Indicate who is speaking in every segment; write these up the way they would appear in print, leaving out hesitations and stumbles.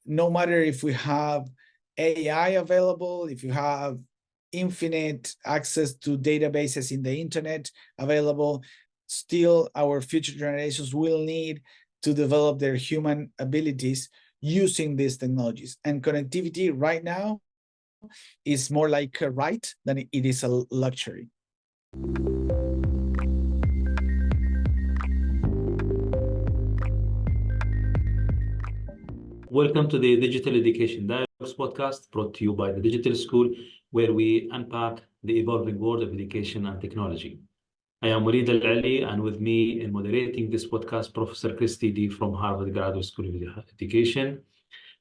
Speaker 1: no matter if we have AI available, if you have infinite access to databases in the internet available, still our future generations will need to develop their human abilities using these technologies. And connectivity right now is more like a right than it is a luxury.
Speaker 2: Welcome to the Digital Education Dialogues podcast, brought to you by the Digital School, where we unpack the evolving world of education and technology. I am Waleed Al Ali, and with me in moderating this podcast, Professor Dede from Harvard Graduate School of Education.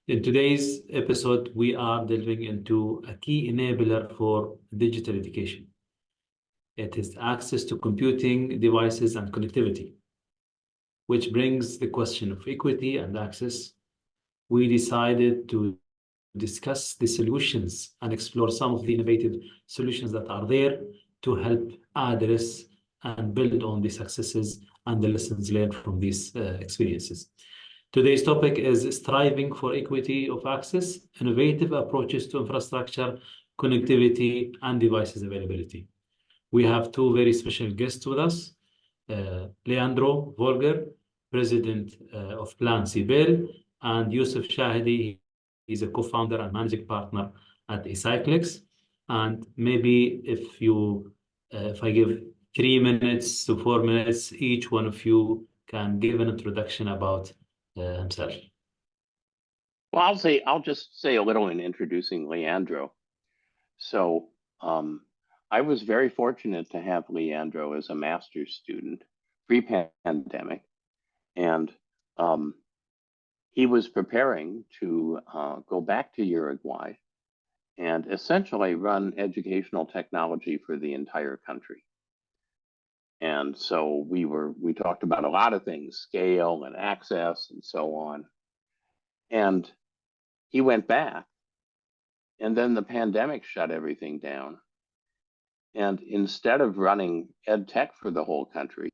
Speaker 2: In today's episode, we are delving into a key enabler for digital education. It is access to computing devices and connectivity, which brings the question of equity and access. We decided to discuss the solutions and explore some of the innovative solutions that are there to help address and build on the successes and the lessons learned from these experiences. Today's topic is striving for equity of access, innovative approaches to infrastructure, connectivity, and devices availability. We have two very special guests with us, Leandro Folgar, President of Plan Ceibal, and Youssef Chehade. He's a co-founder and managing partner at Ecyclex. And maybe if I give 3 minutes to 4 minutes, each one of you can give an introduction about himself.
Speaker 3: Well, I'll just say a little in introducing Leandro. So I was very fortunate to have Leandro as a master's student pre-pandemic, and he was preparing to go back to Uruguay and essentially run educational technology for the entire country. And so we talked about a lot of things, scale and access and so on. And he went back, and then the pandemic shut everything down. And instead of running ed tech for the whole country,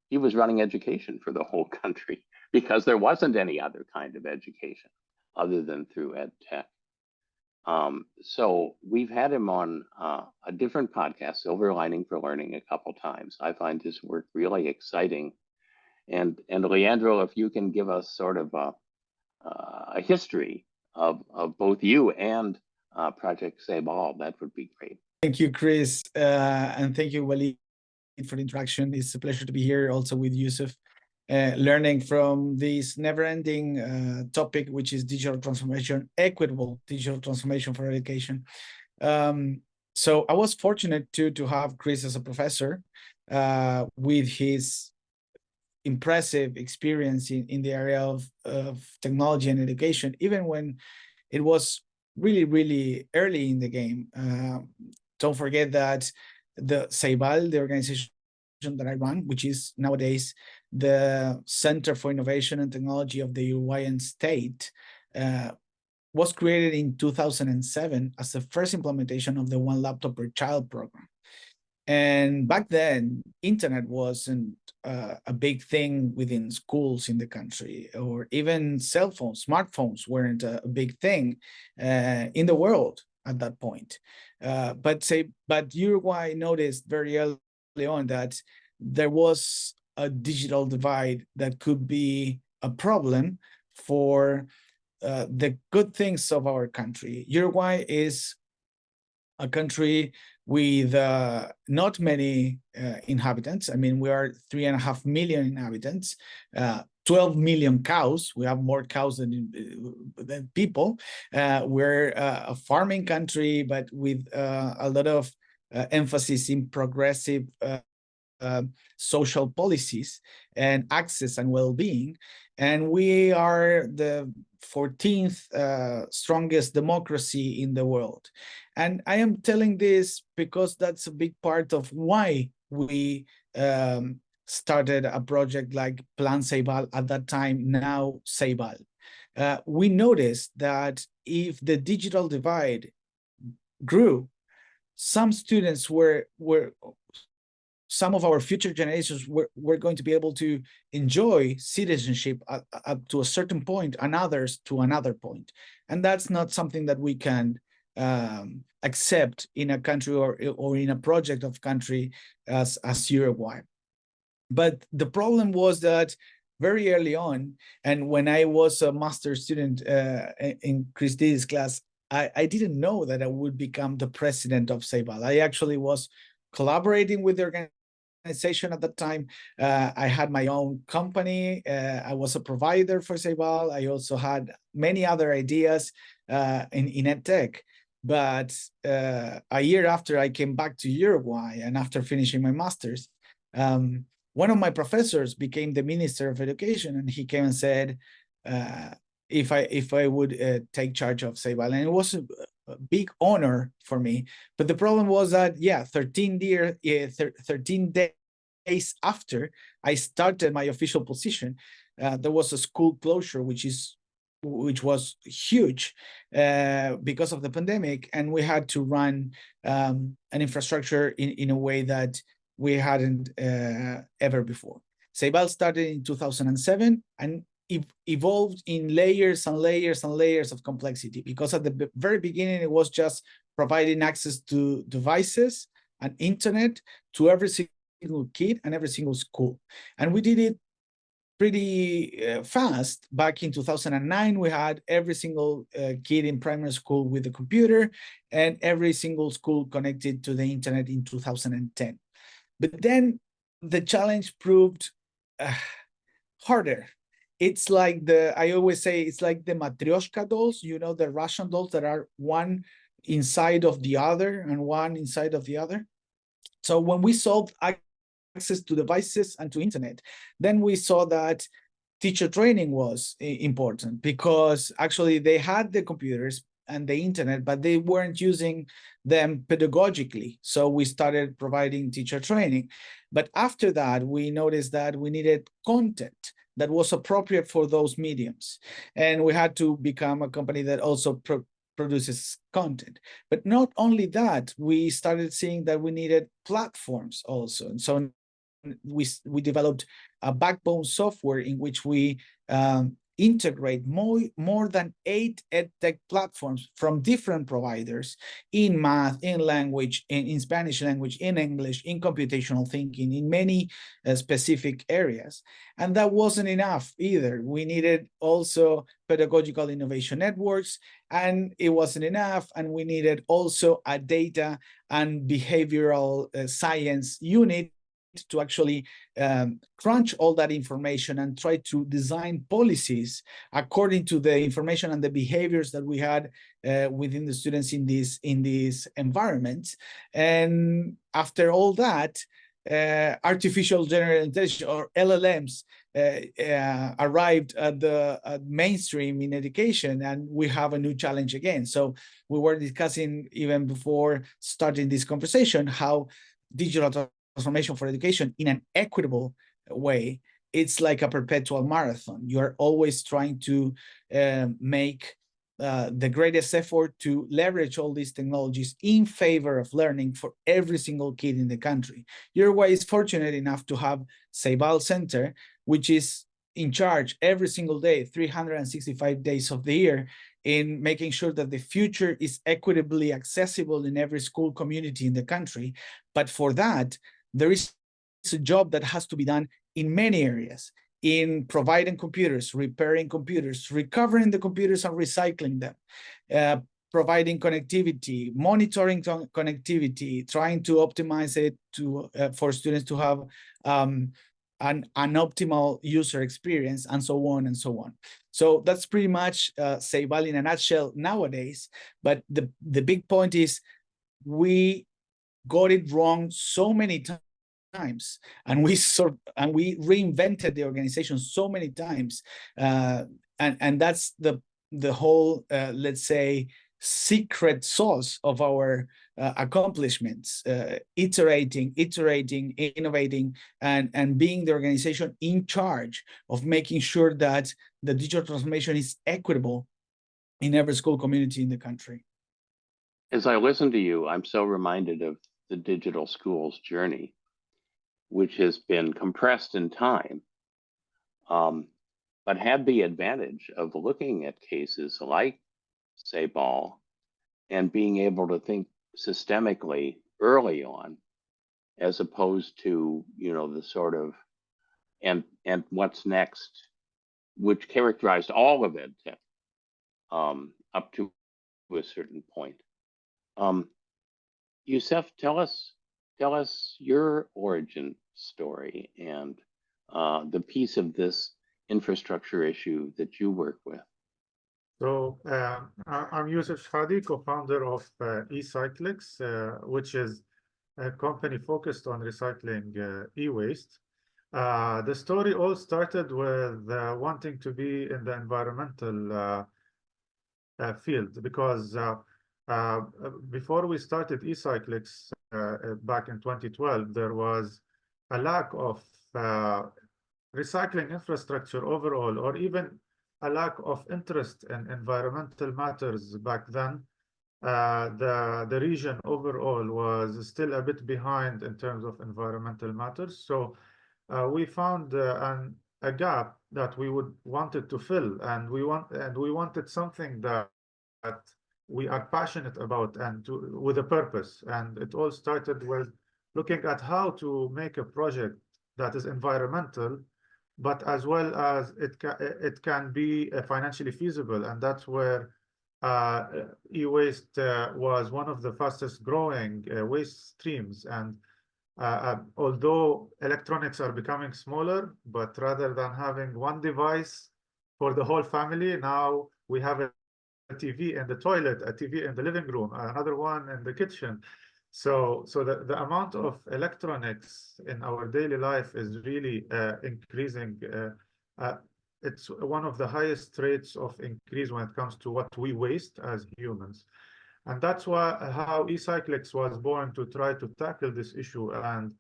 Speaker 3: he was running education for the whole country, because there wasn't any other kind of education other than through ed tech. So we've had him on a different podcast, Silver Lining for Learning, a couple times. I find his work really exciting. And Leandro, if you can give us sort of a history of both you and Project Ceibal, that would be great.
Speaker 1: Thank you, Chris, and thank you, Waleed, for the introduction. It's a pleasure to be here also with Youssef, learning from this never-ending topic, which is digital transformation, equitable digital transformation for education. So I was fortunate to have Chris as a professor with his impressive experience in the area of technology and education, even when it was really, really early in the game. Don't forget that the Ceibal, the organization that I run, which is nowadays the Center for Innovation and Technology of the Uruguayan state, was created in 2007 as the first implementation of the One Laptop Per Child program. And back then, internet wasn't a big thing within schools in the country, or even cell phones, smartphones weren't a big thing in the world at that point. But Uruguay noticed very early on that there was a digital divide that could be a problem for the good things of our country. Uruguay is a country with not many inhabitants. I mean, we are 3.5 million inhabitants, 12 million cows. We have more cows than people. We're a farming country, but with a lot of emphasis in progressive social policies and access and well-being. And we are the 14th strongest democracy in the world. And I am telling this because that's a big part of why we started a project like Plan Ceibal at that time, now Ceibal. We noticed that if the digital divide grew, some students were some of our future generations were going to be able to enjoy citizenship up to a certain point and others to another point. And that's not something that we can accept in a country or in a project of country as Uruguay. But the problem was that very early on, and when I was a master's student in Chris Dede's class, I didn't know that I would become the president of Ceibal. I actually was collaborating with the organization at that time. I had my own company. I was a provider for Ceibal. I also had many other ideas in EdTech. But a year after I came back to Uruguay and after finishing my master's, one of my professors became the Minister of Education, and he came and said, if I would take charge of Ceibal, and it was a big honor for me. But the problem was that 13 days after I started my official position, there was a school closure, which was huge because of the pandemic, and we had to run an infrastructure in a way that we hadn't ever before. Ceibal started in 2007 and evolved in layers and layers and layers of complexity, because at the very beginning, it was just providing access to devices and internet to every single kid and every single school. And we did it pretty fast. Back in 2009, we had every single kid in primary school with a computer and every single school connected to the internet in 2010. But then the challenge proved harder. It's like I always say, it's like the Matryoshka dolls, you know, the Russian dolls that are one inside of the other and one inside of the other. So when we solved access to devices and to internet, then we saw that teacher training was important, because actually they had the computers and the internet, but they weren't using them pedagogically. So we started providing teacher training. But after that, we noticed that we needed content that was appropriate for those mediums. And we had to become a company that also produces content. But not only that, we started seeing that we needed platforms also. And so we developed a backbone software in which we integrate more than 8 EdTech platforms from different providers in math, in language, in Spanish language, in English, in computational thinking, in many specific areas. And that wasn't enough either. We needed also pedagogical innovation networks, and it wasn't enough. And we needed also a data and behavioral science unit to actually crunch all that information and try to design policies according to the information and the behaviors that we had within the students in these environments. And after all that, artificial general intelligence, or LLMs, arrived at the mainstream in education, and we have a new challenge again. So we were discussing even before starting this conversation how digital transformation for education in an equitable way, it's like a perpetual marathon. You're always trying to make the greatest effort to leverage all these technologies in favor of learning for every single kid in the country. Uruguay is fortunate enough to have Ceibal Center, which is in charge every single day, 365 days of the year, in making sure that the future is equitably accessible in every school community in the country. But for that, there is a job that has to be done in many areas, in providing computers, repairing computers, recovering the computers and recycling them, providing connectivity, monitoring connectivity, trying to optimize it for students to have an optimal user experience, and so on and so on. So that's pretty much Ceibal in a nutshell nowadays. But the big point is we got it wrong so many times, and we reinvented the organization so many times, and that's the whole let's say secret sauce of our accomplishments, iterating, innovating, and being the organization in charge of making sure that the digital transformation is equitable in every school community in the country.
Speaker 3: As I listen to you, I'm so reminded of the digital schools journey. which has been compressed in time, but had the advantage of looking at cases like Ceibal and being able to think systemically early on, as opposed to, the sort of and what's next, which characterized all of ed tech up to a certain point. Youssef, tell us your origin story and the piece of this infrastructure issue that you work with.
Speaker 4: So I'm Youssef Chehade, co-founder of Ecyclex, which is a company focused on recycling e-waste. The story all started with wanting to be in the environmental field, because before we started Ecyclex back in 2012, there was a lack of recycling infrastructure overall, or even a lack of interest in environmental matters back then. The region overall was still a bit behind in terms of environmental matters. So we found a gap that we wanted to fill, and we wanted something that we are passionate about and with a purpose. And it all started with looking at how to make a project that is environmental, but as well as it can be financially feasible. And that's where e-waste was one of the fastest growing waste streams. And although electronics are becoming smaller, but rather than having one device for the whole family, now we have a TV in the toilet, a TV in the living room, another one in the kitchen. So the amount of electronics in our daily life is really increasing. It's one of the highest rates of increase when it comes to what we waste as humans. And that's how Ecyclex was born, to try to tackle this issue. And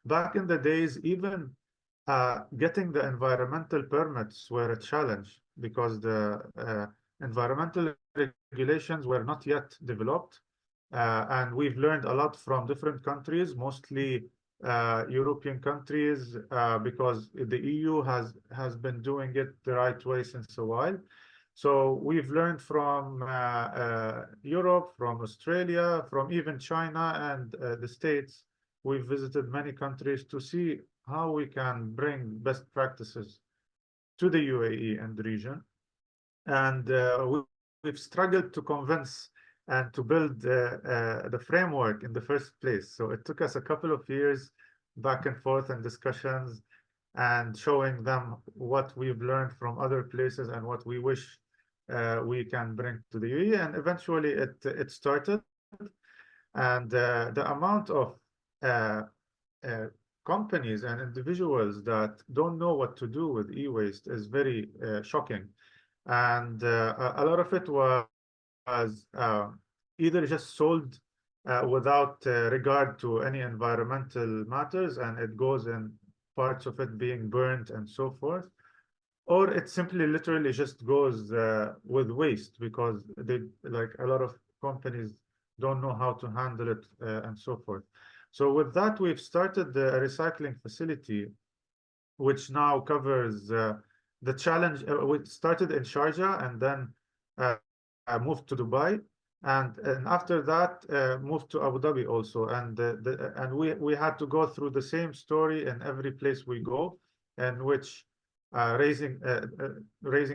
Speaker 4: back in the days, even getting the environmental permits were a challenge, because the environmental regulations were not yet developed. And we've learned a lot from different countries, mostly European countries, because the EU has been doing it the right way since a while. So we've learned from Europe, from Australia, from even China and the States. We've visited many countries to see how we can bring best practices to the UAE and the region. And we've struggled to convince and to build the framework in the first place. So it took us a couple of years back and forth and discussions, and showing them what we've learned from other places and what we wish we can bring to the UAE. And eventually it started. And the amount of companies and individuals that don't know what to do with e-waste is very shocking. And a lot of it was either just sold without regard to any environmental matters, and it goes in parts of it being burnt and so forth, or it simply literally just goes with waste, because they, like a lot of companies, don't know how to handle it and so forth. So with that, we've started the recycling facility, which now covers the challenge. We started in Sharjah, and then moved to Dubai, and after that moved to Abu Dhabi also. And we had to go through the same story in every place we go, in which raising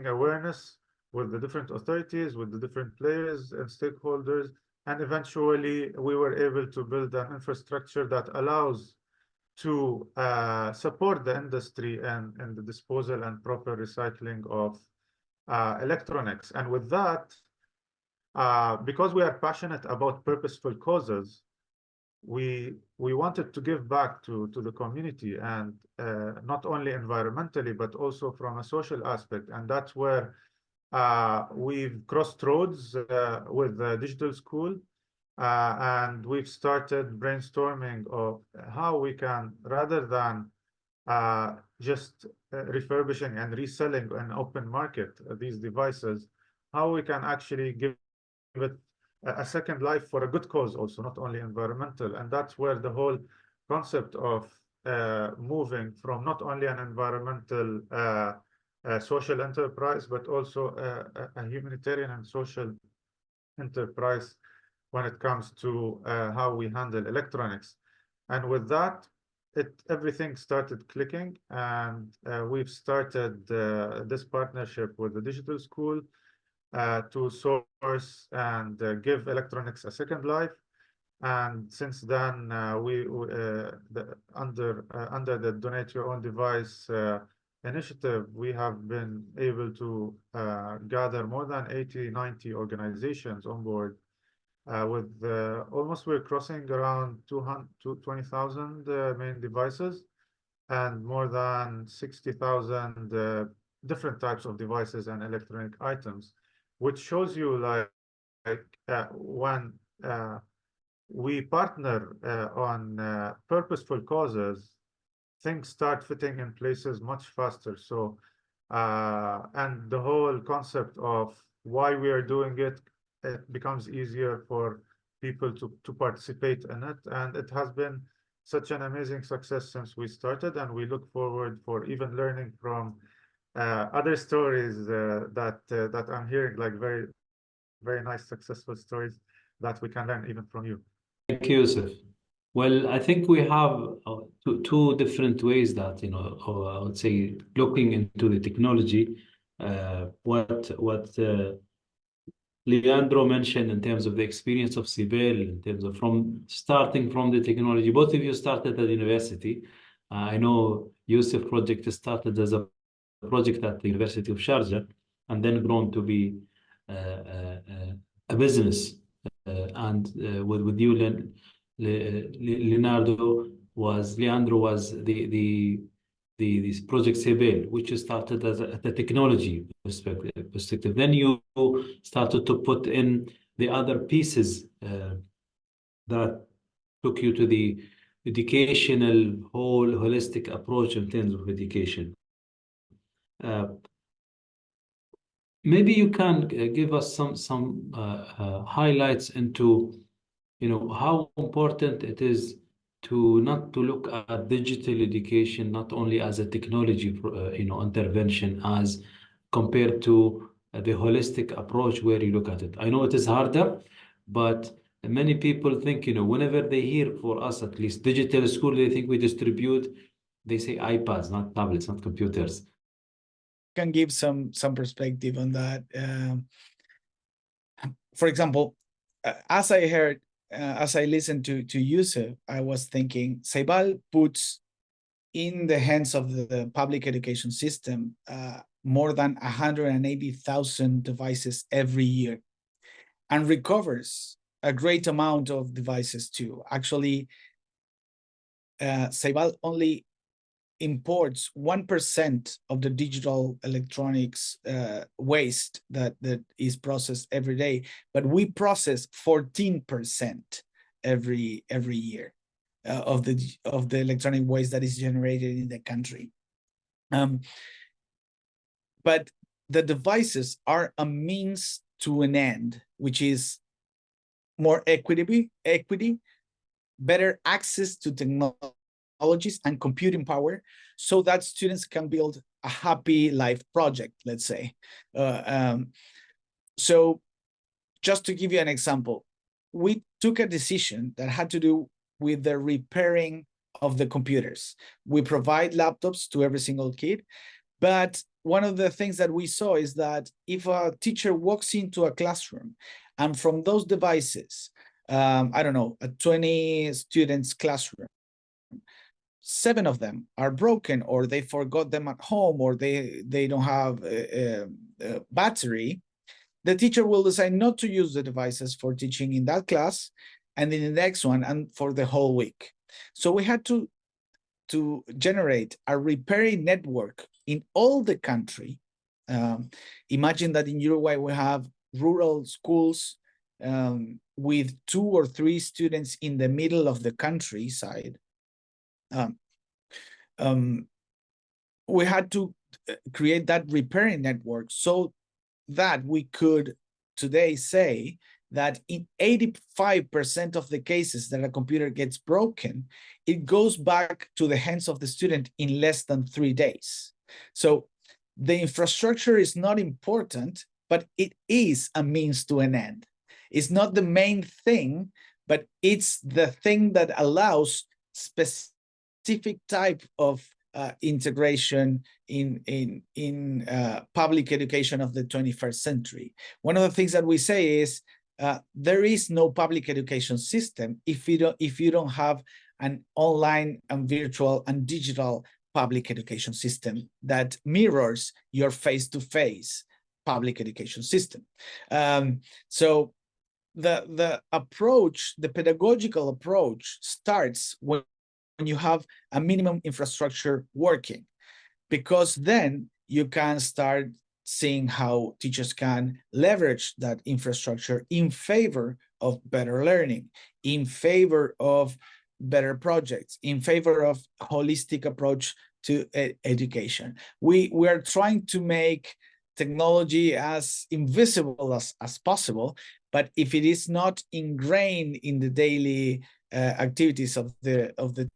Speaker 4: awareness with the different authorities, with the different players and stakeholders. And eventually we were able to build an infrastructure that allows to support the industry and the disposal and proper recycling of electronics. And with that, because we are passionate about purposeful causes, we wanted to give back to the community, and not only environmentally, but also from a social aspect. And that's where we've crossed roads with the digital school, and we've started brainstorming of how we can, rather than just refurbishing and reselling an open market these devices, how we can actually give it a second life for a good cause also, not only environmental. And that's where the whole concept of moving from not only an environmental social enterprise, but also a humanitarian and social enterprise when it comes to how we handle electronics. And with that, everything started clicking, and we've started this partnership with the digital school to source and give electronics a second life. And since then, under the Donate Your Own Device initiative, we have been able to gather more than 80, 90 organizations on board with almost we're crossing around 20,000 main devices and more than 60,000 different types of devices and electronic items, which shows you like when we partner on purposeful causes, things start fitting in places much faster. So, and the whole concept of why we are doing it, it becomes easier for people to participate in it. And it has been such an amazing success since we started, and we look forward for even learning from other stories that I'm hearing, like very, very nice, successful stories that we can learn even from you.
Speaker 2: Thank you, Youssef. Well, I think we have two different ways that, or I would say, looking into the technology. What Leandro mentioned in terms of the experience of Ceibal, in terms of starting from the technology. Both of you started at university. I know Youssef project started as a project at the University of Sharjah, and then grown to be a business. And with you, Leandro was this project Ceibal, which started as a technology perspective. Then you started to put in the other pieces that took you to the educational whole holistic approach in terms of education. Maybe you can give us some highlights into how important it is to not to look at digital education not only as a technology intervention as compared to the holistic approach where you look at it. I know it is harder, but many people think whenever they hear, for us at least, digital school, they think we distribute, they say iPads, not tablets, not computers.
Speaker 1: Can give some perspective on that. For example, as I listened to Youssef, I was thinking Ceibal puts in the hands of the public education system more than 180,000 devices every year, and recovers a great amount of devices too. Actually, Ceibal only imports 1% of the digital electronics waste that is processed every day, but we process 14% every year of the electronic waste that is generated in the country. But the devices are a means to an end, which is more equity, better access to technologies and computing power, so that students can build a happy life project, let's say. So just to give you an example, we took a decision that had to do with the repairing of the computers. We provide laptops to every single kid, but one of the things that we saw is that if a teacher walks into a classroom and from those devices, I don't know, a 20 students classroom, 7 of them are broken, or they forgot them at home, or they don't have a battery, the teacher will decide not to use the devices for teaching in that class and in the next one and for the whole week. So we had to generate a repairing network in all the country. Imagine that in Uruguay we have rural schools with 2 or 3 students in the middle of the countryside. We had to create that repairing network so that we could today say that in 85% of the cases that a computer gets broken, it goes back to the hands of the student in less than 3 days. So the infrastructure is not important, but it is a means to an end. It's not the main thing, but it's the thing that allows specific type of integration in public education of the 21st century. One of the things that we say is there is no public education system if you don't have an online and virtual and digital public education system that mirrors your face-to-face public education system. So the approach, the pedagogical approach, starts when you have a minimum infrastructure working, because then you can start seeing how teachers can leverage that infrastructure in favor of better learning, in favor of better projects, in favor of holistic approach to education. We are trying to make technology as invisible as possible, but if it is not ingrained in the daily activities of the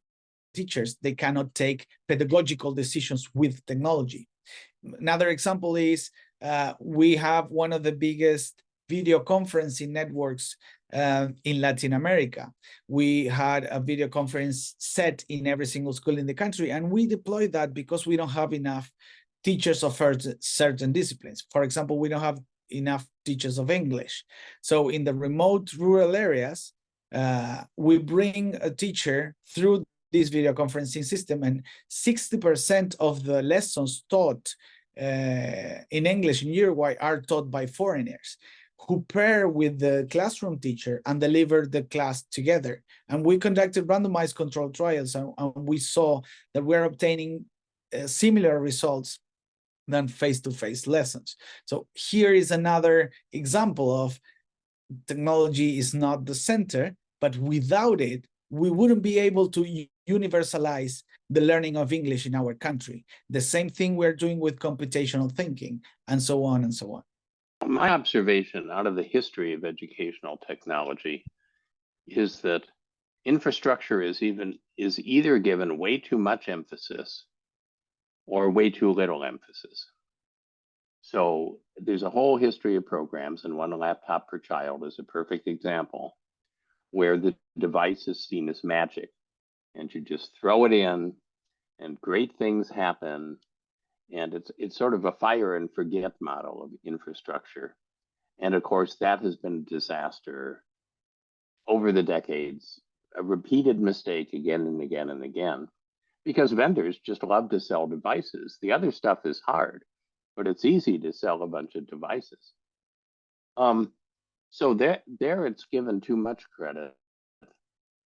Speaker 1: teachers, they cannot take pedagogical decisions with technology. Another example is we have one of the biggest video conferencing networks in Latin America. We had a video conference set in every single school in the country, and we deployed that because we don't have enough teachers of certain disciplines. For example, we don't have enough teachers of English. So in the remote rural areas, we bring a teacher through this video conferencing system, and 60% of the lessons taught in English in Uruguay are taught by foreigners who pair with the classroom teacher and deliver the class together. And we conducted randomized controlled trials, and we saw that we're obtaining similar results than face-to-face lessons. So here is another example of technology is not the center, but without it, we wouldn't be able to universalize the learning of English in our country. The same thing we're doing with computational thinking, and so on and so on.
Speaker 3: My observation out of the history of educational technology is that infrastructure is either given way too much emphasis or way too little emphasis. So there's a whole history of programs, and one laptop per child is a perfect example, where the device is seen as magic, and you just throw it in and great things happen. And it's sort of a fire and forget model of infrastructure. And of course, that has been a disaster over the decades, a repeated mistake again and again and again, because vendors just love to sell devices. The other stuff is hard, but it's easy to sell a bunch of devices. So there it's given too much credit.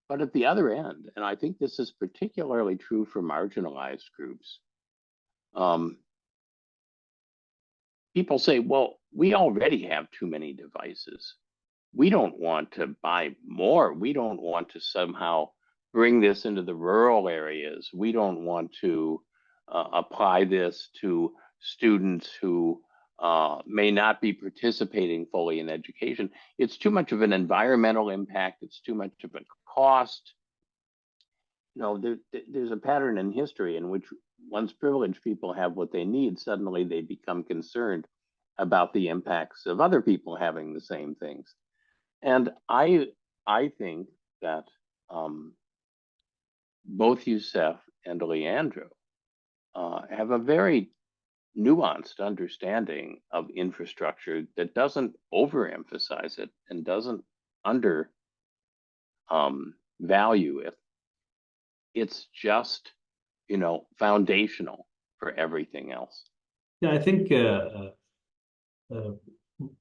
Speaker 3: But at the other end, and I think this is particularly true for marginalized groups, people say, well, we already have too many devices. We don't want to buy more. We don't want to somehow bring this into the rural areas. We don't want to apply this to students who may not be participating fully in education. It's too much of an environmental impact. It's too much of a cost. You know, there's a pattern in history in which once privileged people have what they need, suddenly they become concerned about the impacts of other people having the same things. And I think that both Youssef and Leandro have a very nuanced understanding of infrastructure that doesn't overemphasize it and doesn't value it. It's just, you know, foundational for everything else.
Speaker 2: Yeah, I think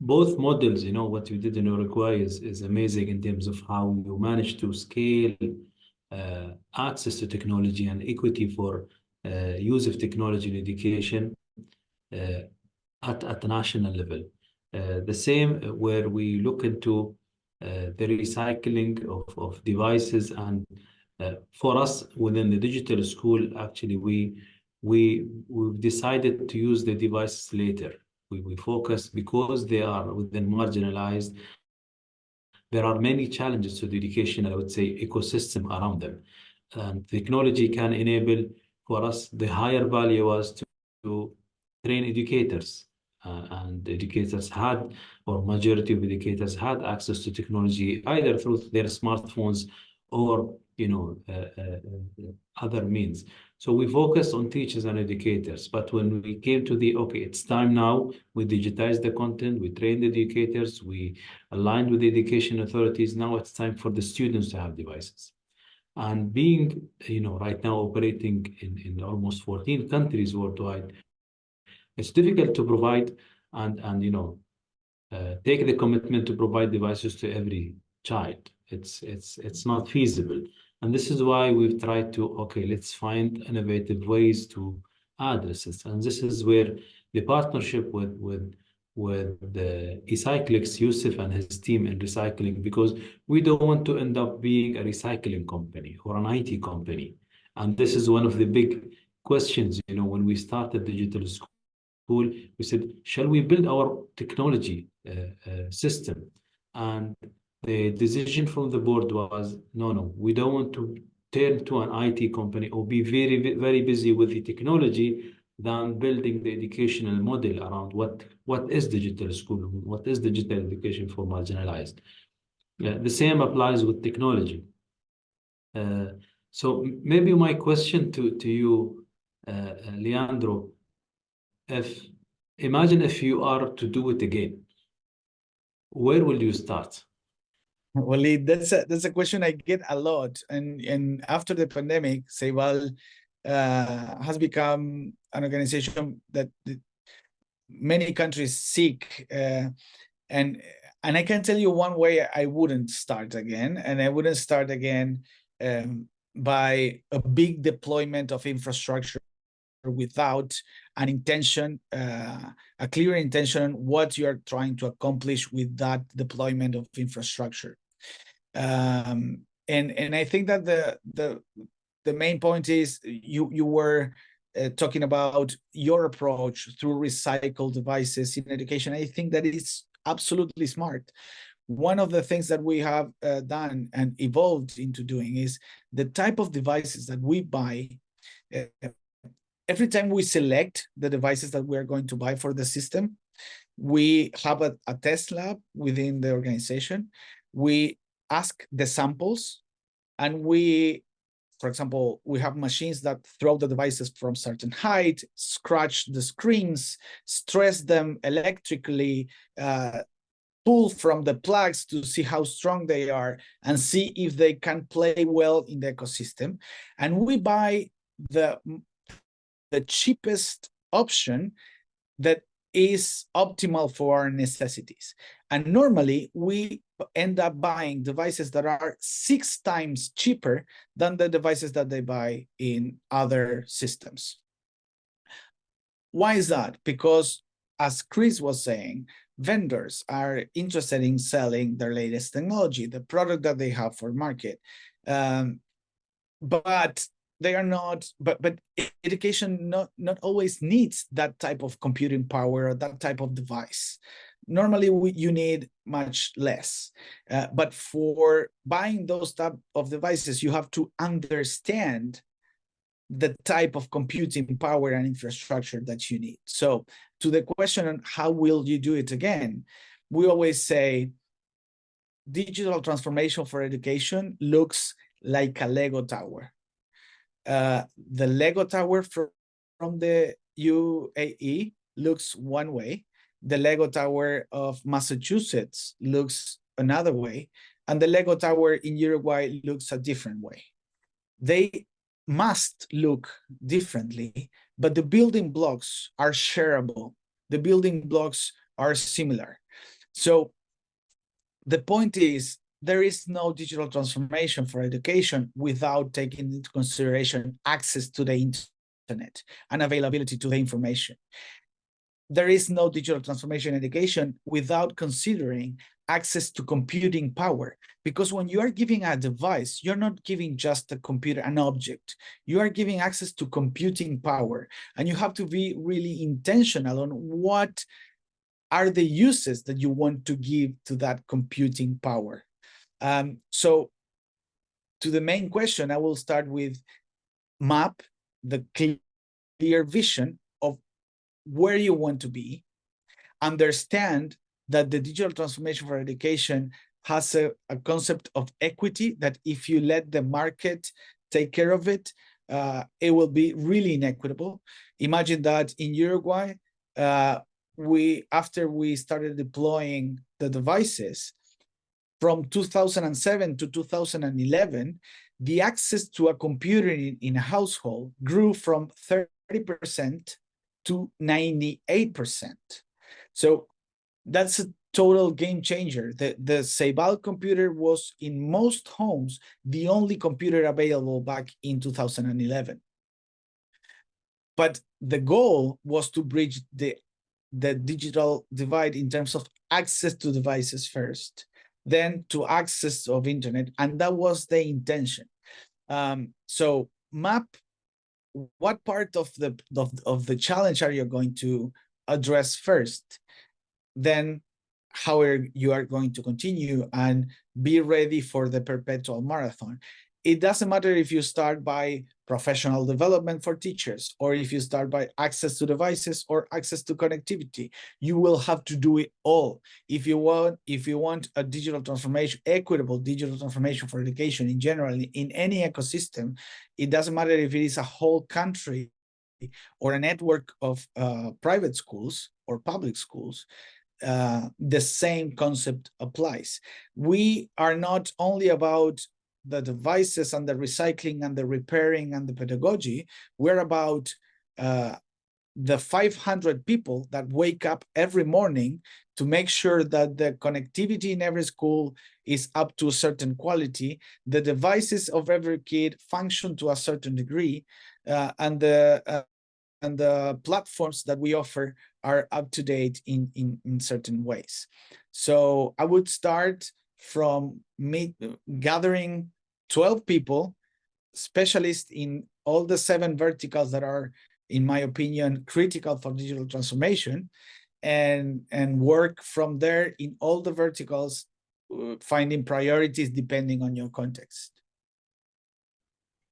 Speaker 2: both models, you know, what you did in Uruguay is amazing in terms of how you managed to scale access to technology and equity for use of technology in education at the national level. The same where we look into the recycling of devices, and for us within the digital school, actually we've decided to use the devices later. We focus because they are within marginalized there are many challenges to the education, I would say, ecosystem around them. Technology can enable for us, the higher value was to train educators. And educators had, or majority of educators had access to technology either through their smartphones or other means. So we focused on teachers and educators, but when we came to okay, it's time now, we digitize the content, we trained educators, we aligned with the education authorities, now it's time for the students to have devices. And being, right now operating in almost 14 countries worldwide, it's difficult to provide and take the commitment to provide devices to every child. It's not feasible. And this is why we've tried to, okay, let's find innovative ways to address it. And this is where the partnership with the Ecyclex, Youssef and his team in recycling, because we don't want to end up being a recycling company or an IT company. And this is one of the big questions, when we started digital school, we said, shall we build our technology system? And the decision from the board was, no, we don't want to turn to an IT company or be very, very busy with the technology than building the educational model around what is digital school, what is digital education for marginalized. The same applies with technology. So maybe my question to you, Leandro, imagine if you are to do it again, where will you start?
Speaker 1: Waleed, that's a question I get a lot, and after the pandemic, Ceibal has become an organization that many countries seek, and I can tell you one way I wouldn't start again, and I wouldn't start again by a big deployment of infrastructure without an intention, a clear intention, what you are trying to accomplish with that deployment of infrastructure. And I think that the main point is you were talking about your approach through recycled devices in education. I think that is absolutely smart. One of the things that we have done and evolved into doing is the type of devices that we buy. Every time we select the devices that we are going to buy for the system, we have a test lab within the organization. We ask the samples, and for example, we have machines that throw the devices from certain height, scratch the screens, stress them electrically, pull from the plugs to see how strong they are, and see if they can play well in the ecosystem. And we buy the cheapest option that is optimal for our necessities. And normally we end up buying devices that are 6 times cheaper than the devices that they buy in other systems. Why is that? Because, as Chris was saying, vendors are interested in selling their latest technology, the product that they have for market. But they are not, but education not always needs that type of computing power or that type of device. Normally you need much less, but for buying those type of devices, you have to understand the type of computing power and infrastructure that you need. So to the question on how will you do it again, we always say digital transformation for education looks like a Lego tower. The Lego tower from the UAE looks one way. The Lego tower of Massachusetts looks another way. And the Lego tower in Uruguay looks a different way. They must look differently, but the building blocks are shareable. The building blocks are similar. So the point is, there is no digital transformation for education without taking into consideration access to the internet and availability to the information. There is no digital transformation in education without considering access to computing power. Because when you are giving a device, you're not giving just a computer, an object. You are giving access to computing power. And you have to be really intentional on what are the uses that you want to give to that computing power. So to the main question, I will start with map the clear vision of where you want to be, understand that the digital transformation for education has a concept of equity, that if you let the market take care of it, it will be really inequitable. Imagine that in Uruguay, after we started deploying the devices, from 2007 to 2011, the access to a computer in a household grew from 30% to 98%. So that's a total game changer. The Ceibal computer was in most homes the only computer available back in 2011. But the goal was to bridge the digital divide in terms of access to devices first, then to access of internet, and that was the intention. So map what part of the challenge are you going to address first, then how you are going to continue, and be ready for the perpetual marathon. It doesn't matter if you start by professional development for teachers, or if you start by access to devices or access to connectivity. You will have to do it all. If you want a digital transformation, equitable digital transformation for education in general, in any ecosystem, it doesn't matter if it is a whole country or a network of private schools or public schools. The same concept applies. We are not only about the devices and the recycling and the repairing and the pedagogy. We're about the 500 people that wake up every morning to make sure that the connectivity in every school is up to a certain quality, the devices of every kid function to a certain degree, and the platforms that we offer are up to date in certain ways. So I would start from gathering 12 people, specialists in all the 7 verticals that are, in my opinion, critical for digital transformation, and work from there in all the verticals, finding priorities depending on your context.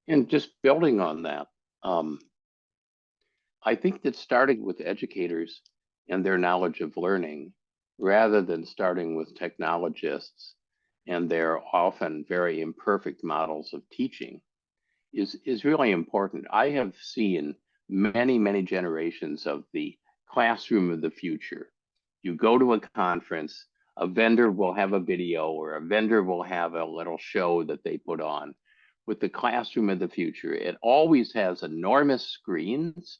Speaker 3: And just building on that, I think that starting with educators and their knowledge of learning, rather than starting with technologists and their often very imperfect models of teaching, is really important. I have seen many, many generations of the classroom of the future. You go to a conference, a vendor will have a video, or a vendor will have a little show that they put on. With the classroom of the future, it always has enormous screens.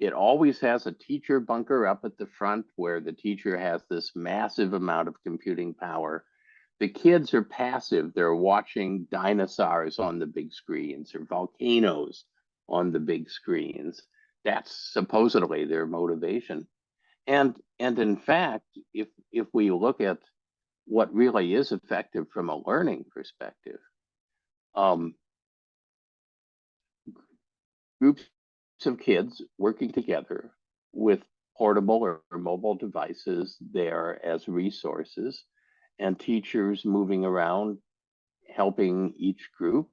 Speaker 3: It always has a teacher bunker up at the front where the teacher has this massive amount of computing power. The kids are passive. They're watching dinosaurs on the big screens or volcanoes on the big screens. That's supposedly their motivation. And in fact, if we look at what really is effective from a learning perspective, groups of kids working together with portable or mobile devices there as resources, and teachers moving around helping each group.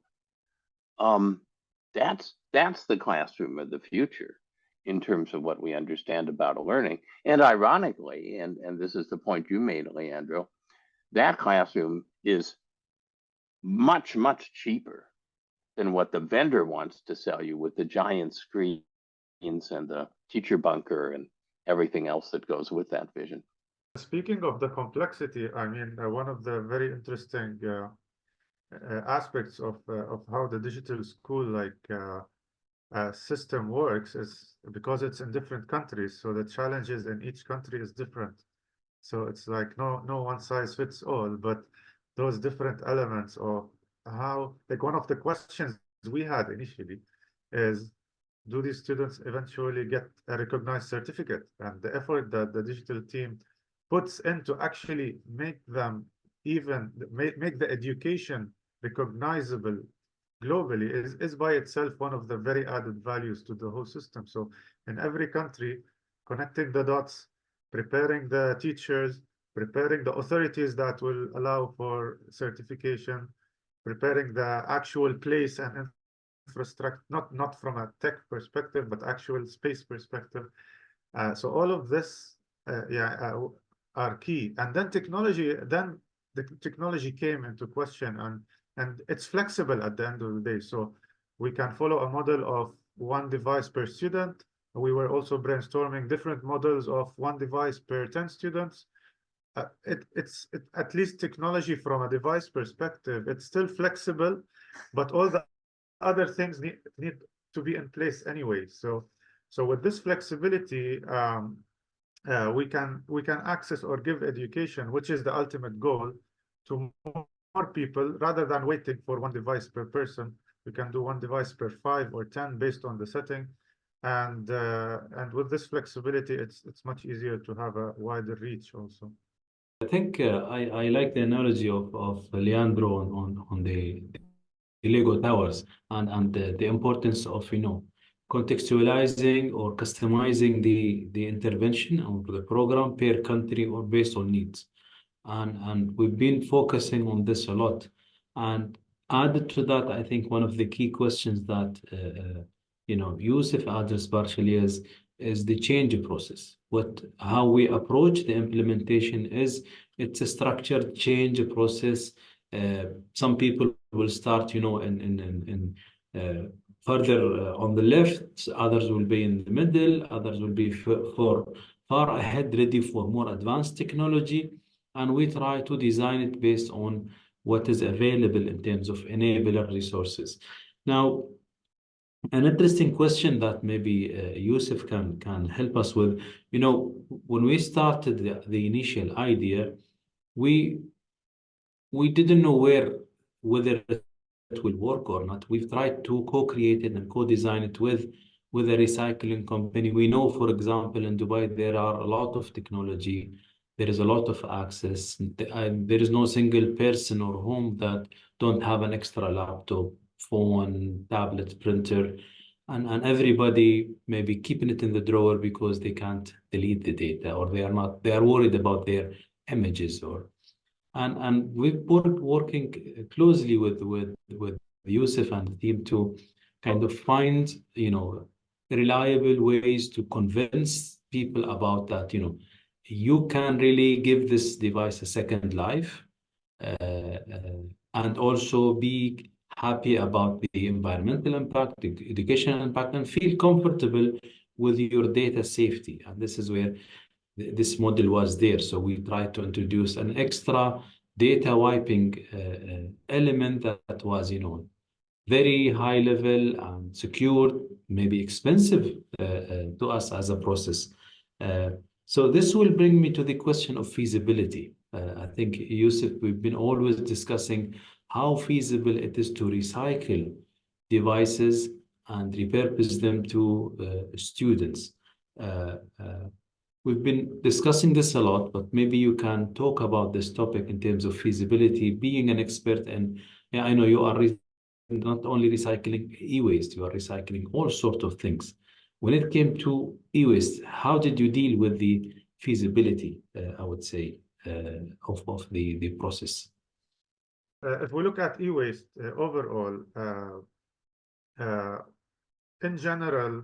Speaker 3: That's the classroom of the future in terms of what we understand about learning. And ironically, and this is the point you made, Leandro, that classroom is much, much cheaper than what the vendor wants to sell you with the giant screens and the teacher bunker and everything else that goes with that vision.
Speaker 4: Speaking of the complexity, I mean, one of the very interesting aspects of how the digital school system works is because it's in different countries, so the challenges in each country is different. So it's like no one size fits all, but those different elements of how, like, one of the questions we had initially is, do these students eventually get a recognized certificate? And the effort that the digital team puts into actually make them make the education recognizable globally is by itself one of the very added values to the whole system. So in every country, connecting the dots, preparing the teachers, preparing the authorities that will allow for certification, preparing the actual place and infrastructure, not from a tech perspective, but actual space perspective. So all of this, are key. And then the technology came into question, and it's flexible at the end of the day. So we can follow a model of one device per student. We were also brainstorming different models of one device per 10 students. It's at least technology from a device perspective, it's still flexible, but all the other things need to be in place anyway. So with this flexibility, we can access or give education, which is the ultimate goal, to more people rather than waiting for one device per person. We can do one device per 5 or 10 based on the setting, and with this flexibility, it's much easier to have a wider reach also.
Speaker 2: I think I like the analogy of Leandro on the Lego towers and the importance of contextualizing or customizing the intervention or the program per country or based on needs. And we've been focusing on this a lot. And added to that, I think one of the key questions that Youssef addressed partially is the change process. How we approach the implementation it's a structured change process. Some people will start, in further on the left, others will be in the middle, others will be for far ahead, ready for more advanced technology. And we try to design it based on what is available in terms of enabler resources. Now, an interesting question that maybe Youssef can help us with, when we started the initial idea, we didn't know whether it will work or not. We've tried to co-create it and co-design it with a recycling company. We know, for example, in Dubai, there are a lot of technology. There is a lot of access. There is no single person or home that don't have an extra laptop, phone, tablet, printer, and everybody maybe keeping it in the drawer because they can't delete the data, or they are worried about their images and we've been working closely with Youssef and the team to kind of find reliable ways to convince people about that you can really give this device a second life, and also be happy about the environmental impact, the educational impact, and feel comfortable with your data safety. And this is where this model was there. So we tried to introduce an extra data wiping element that was, very high level and secure, maybe expensive to us as a process. So this will bring me to the question of feasibility. I think, Youssef, we've been always discussing how feasible it is to recycle devices and repurpose them to students. We've been discussing this a lot, but maybe you can talk about this topic in terms of feasibility, being an expert. And I know you are not only recycling e-waste, you are recycling all sorts of things. When it came to e-waste, how did you deal with the feasibility, I would say, of the process?
Speaker 4: If we look at e-waste overall, in general,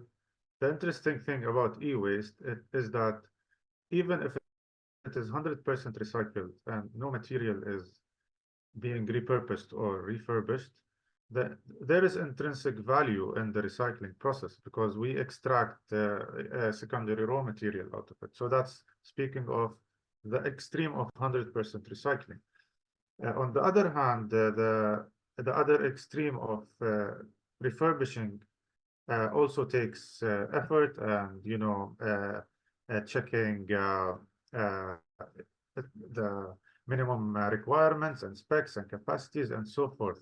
Speaker 4: the interesting thing about e-waste is that even if it is 100% recycled and no material is being repurposed or refurbished, there is intrinsic value in the recycling process because we extract secondary raw material out of it. So that's speaking of the extreme of 100% recycling. On the other hand, the other extreme of refurbishing also takes effort and checking the minimum requirements and specs and capacities and so forth.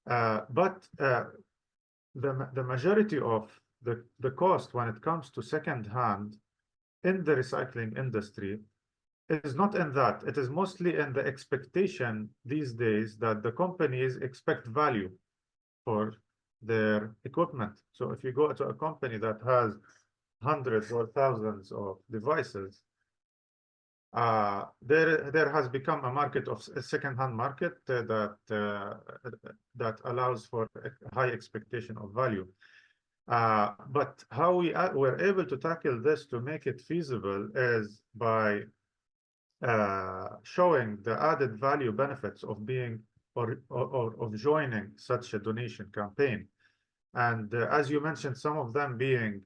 Speaker 4: But the majority of the cost when it comes to second-hand in the recycling industry is not in that. It is mostly in the expectation these days that the companies expect value for their equipment. So if you go to a company that has hundreds or thousands of devices, there has become a market of a second-hand market that allows for a high expectation of value. But how we're able to tackle this to make it feasible is by showing the added value benefits of being or of joining such a donation campaign. And as you mentioned, some of them being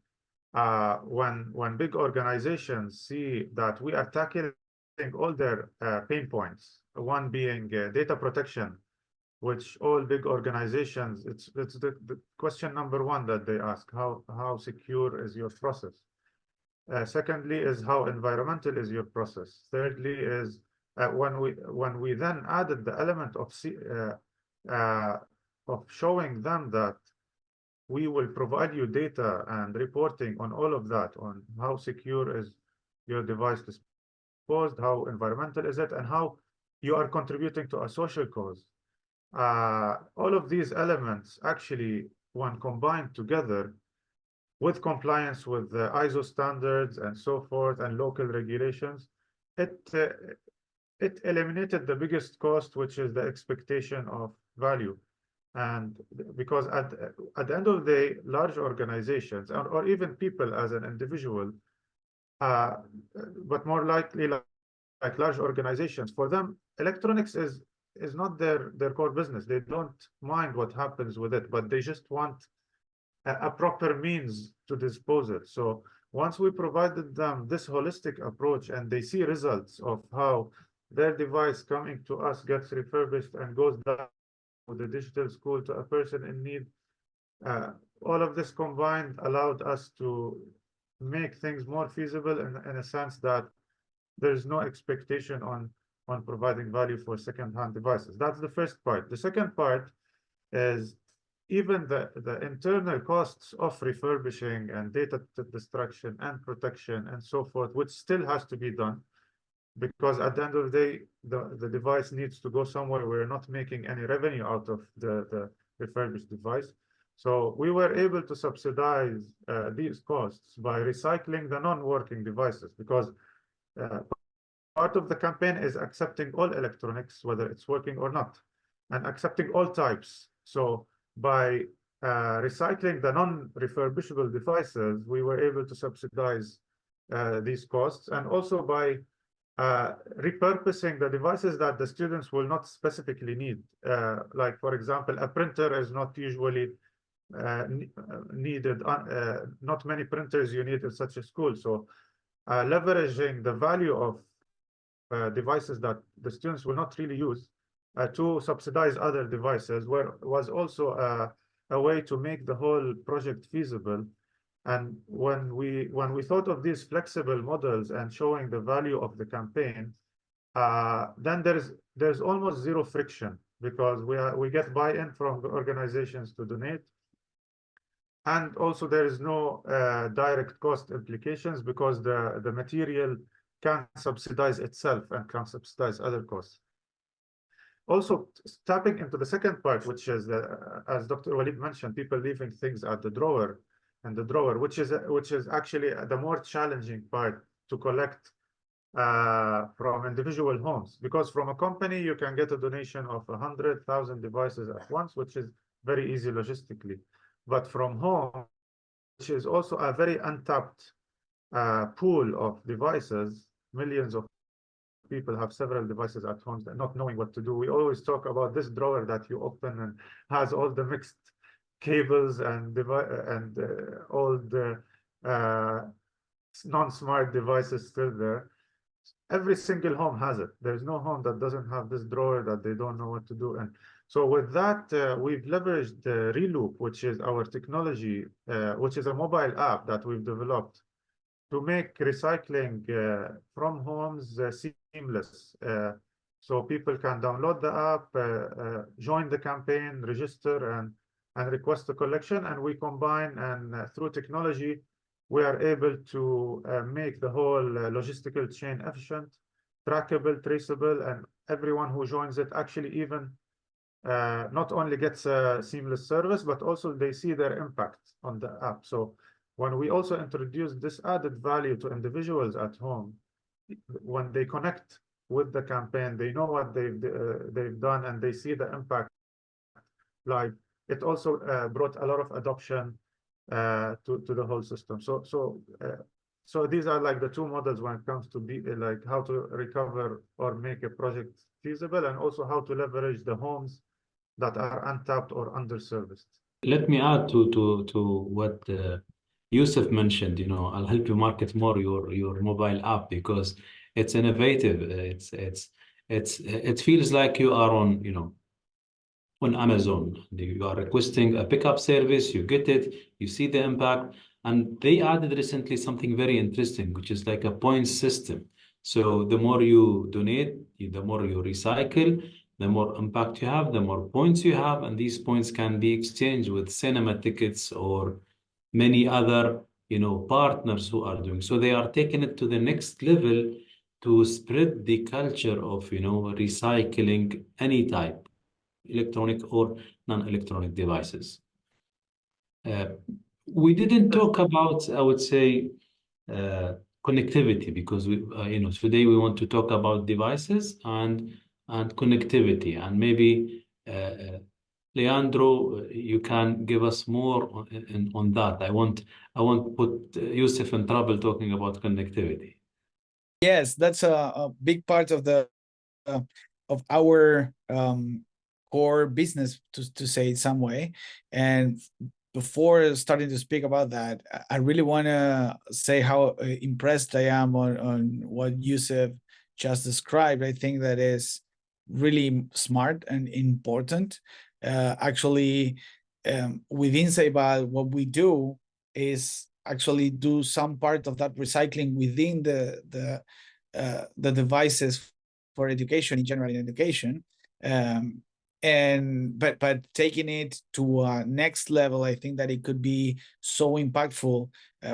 Speaker 4: when big organizations see that we are tackling all their pain points, one being data protection, which all big organizations, it's the question number one that they ask, how secure is your process? Secondly is how environmental is your process? Thirdly is when we then added the element of showing them that we will provide you data and reporting on all of that, on how secure is your device disposed, how environmental is it, and how you are contributing to a social cause. All of these elements actually, when combined together with compliance with the ISO standards and so forth and local regulations, it eliminated the biggest cost, which is the expectation of value. And because at the end of the day, large organizations or even people as an individual, but more likely like large organizations, for them, electronics is not their core business. They don't mind what happens with it, but they just want a proper means to dispose it. So once we provided them this holistic approach and they see results of how their device coming to us gets refurbished and goes down with the digital school to a person in need, all of this combined allowed us to make things more feasible in a sense that there's no expectation on providing value for second-hand devices. That's the first part. The second part is even the internal costs of refurbishing and data destruction and protection and so forth, which still has to be done, because at the end of the day, the device needs to go somewhere. We're not making any revenue out of the refurbished device. So we were able to subsidize these costs by recycling the non-working devices, because part of the campaign is accepting all electronics, whether it's working or not, and accepting all types. So by recycling the non-refurbishable devices, we were able to subsidize these costs, and also by repurposing the devices that the students will not specifically need. Like, for example, a printer is not usually needed. Not many printers you need in such a school. So leveraging the value of devices that the students will not really use to subsidize other devices was also a way to make the whole project feasible. And when we thought of these flexible models and showing the value of the campaign, then there's almost zero friction, because we get buy-in from the organizations to donate, and also there is no direct cost implications, because the material can subsidize itself and can subsidize other costs. Also, tapping into the second part, which is as Dr. Waleed mentioned, people leaving things at the drawer. And the drawer, which is actually the more challenging part to collect from individual homes, because from a company you can get a donation of 100,000 devices at once, which is very easy logistically. But from home, which is also a very untapped pool of devices, millions of people have several devices at home, not knowing what to do. We always talk about this drawer that you open and has all the mixed cables and all the non-smart devices still there. Every single home has it. There's no home that doesn't have this drawer that they don't know what to do. And so with that, we've leveraged the Reloop, which is our technology, which is a mobile app that we've developed to make recycling from homes seamless. So people can download the app, join the campaign, register, and request a collection, and we combine, and through technology, we are able to make the whole logistical chain efficient, trackable, traceable, and everyone who joins it actually even not only gets a seamless service, but also they see their impact on the app. So when we also introduce this added value to individuals at home, when they connect with the campaign, they know what they've done, and they see the impact. Like, it also brought a lot of adoption to the whole system. So these are like the two models when it comes to like how to recover or make a project feasible, and also how to leverage the homes that are untapped or underserviced.
Speaker 2: Let me add to what Youssef mentioned. You know, I'll help you market more your mobile app because it's innovative. It feels like you are on, you know, on Amazon. You are requesting a pickup service, you get it, you see the impact. And they added recently something very interesting, which is like a points system. So the more you donate, the more you recycle, the more impact you have, the more points you have, and these points can be exchanged with cinema tickets or many other, you know, partners who are doing. So they are taking it to the next level to spread the culture of, you know, recycling any type, electronic or non-electronic devices. We didn't talk about, I would say, connectivity because we, you know, today we want to talk about devices and connectivity, and maybe Leandro, you can give us more on that. I want to put Youssef in trouble talking about connectivity.
Speaker 1: Yes, that's a big part of the of our core business, to say it some way. And before starting to speak about that, I really want to say how impressed I am on what Youssef just described. I think that is really smart and important. Actually, within Ceibal, what we do is actually do some part of that recycling within the devices for education in general, in education. But taking it to a next level, I think that it could be so impactful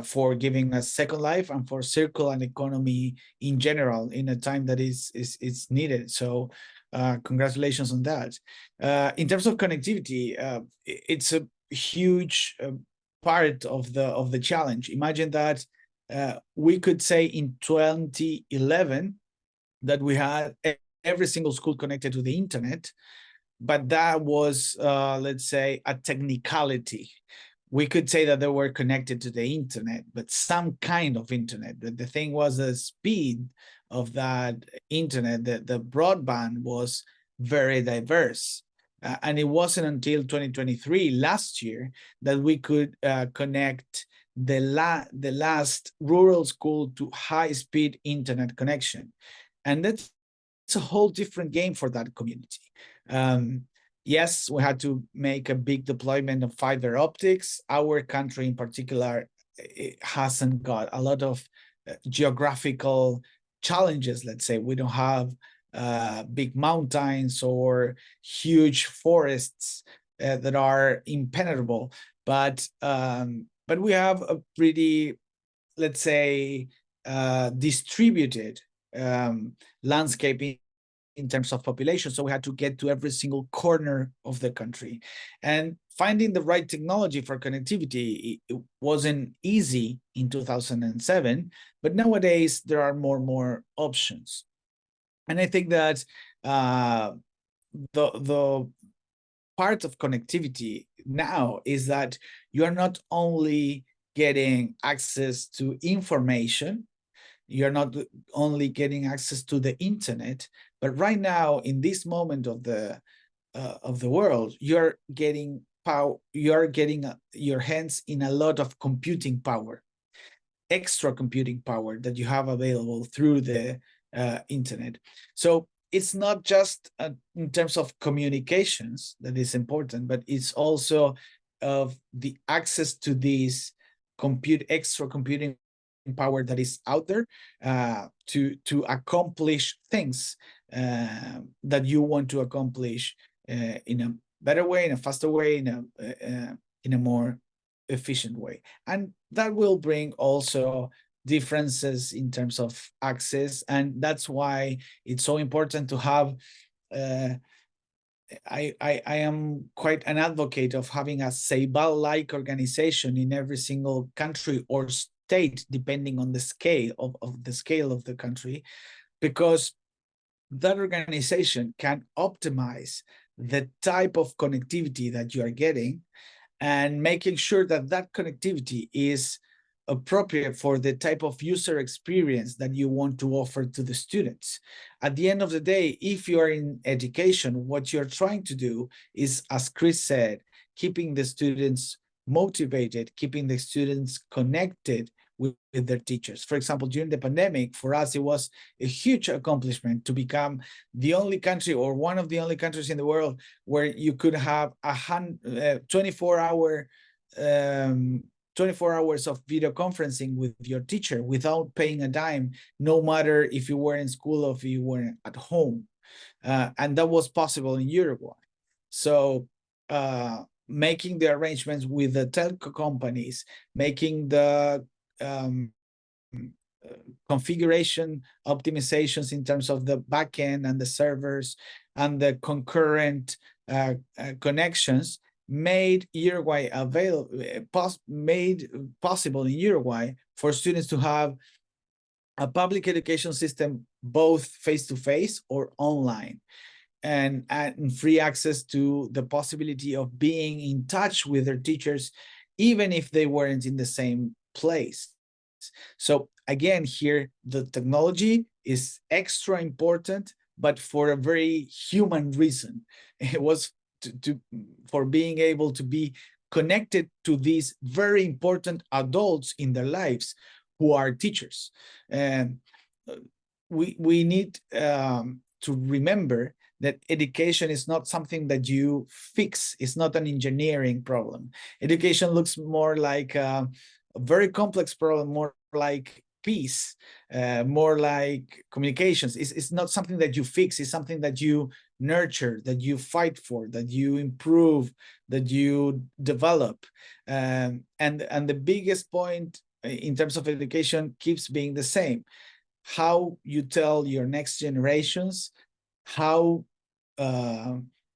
Speaker 1: for giving a second life and for circular economy in general in a time that is needed. So congratulations on that. In terms of connectivity, it's a huge part of the challenge. Imagine that we could say in 2011 that we had every single school connected to the internet, but that was, let's say, a technicality. We could say that they were connected to the internet, but some kind of internet. The thing was the speed of that internet, the broadband was very diverse. And it wasn't until 2023, last year, that we could connect the last rural school to high-speed internet connection. And that's a whole different game for that community. Yes, we had to make a big deployment of fiber optics. Our country in particular, it hasn't got a lot of geographical challenges, let's say. We don't have big mountains or huge forests that are impenetrable, but we have a pretty, let's say, distributed landscape in terms of population. So we had to get to every single corner of the country, and finding the right technology for connectivity, it wasn't easy in 2007, but nowadays there are more options. And I think that the part of connectivity now is that you are not only getting access to information, you're not only getting access to the internet, but right now in this moment of the world, you're getting power. You're getting your hands in a lot of computing power, extra computing power that you have available through the internet. So it's not just in terms of communications that is important, but it's also of the access to these extra computing power that is out there to accomplish things that you want to accomplish in a better way, in a faster way, in a more efficient way. And that will bring also differences in terms of access, and that's why it's so important to have I am quite an advocate of having a Ceibal-like organization in every single country or state, depending on the scale of the country, because that organization can optimize the type of connectivity that you are getting and making sure that that connectivity is appropriate for the type of user experience that you want to offer to the students. At the end of the day, if you are in education, what you're trying to do is, as Chris said, keeping the students motivated, keeping the students connected with their teachers. For example, during the pandemic, for us, it was a huge accomplishment to become the only country, or one of the only countries in the world, where you could have 24 hours of video conferencing with your teacher without paying a dime, no matter if you were in school or if you were at home. And that was possible in Uruguay. So making the arrangements with the telco companies, making the configuration optimizations in terms of the backend and the servers and the concurrent connections made Uruguay made possible in Uruguay for students to have a public education system, both face-to-face or online, and free access to the possibility of being in touch with their teachers, even if they weren't in the same place. So again, here, the technology is extra important, but for a very human reason. It was for being able to be connected to these very important adults in their lives who are teachers. And we need to remember that education is not something that you fix. It's not an engineering problem. Education looks more like a very complex problem, more like peace, more like communications. It's not something that you fix. It's something that you nurture, that you fight for, that you improve, that you develop. And the biggest point in terms of education keeps being the same. How you tell your next generations how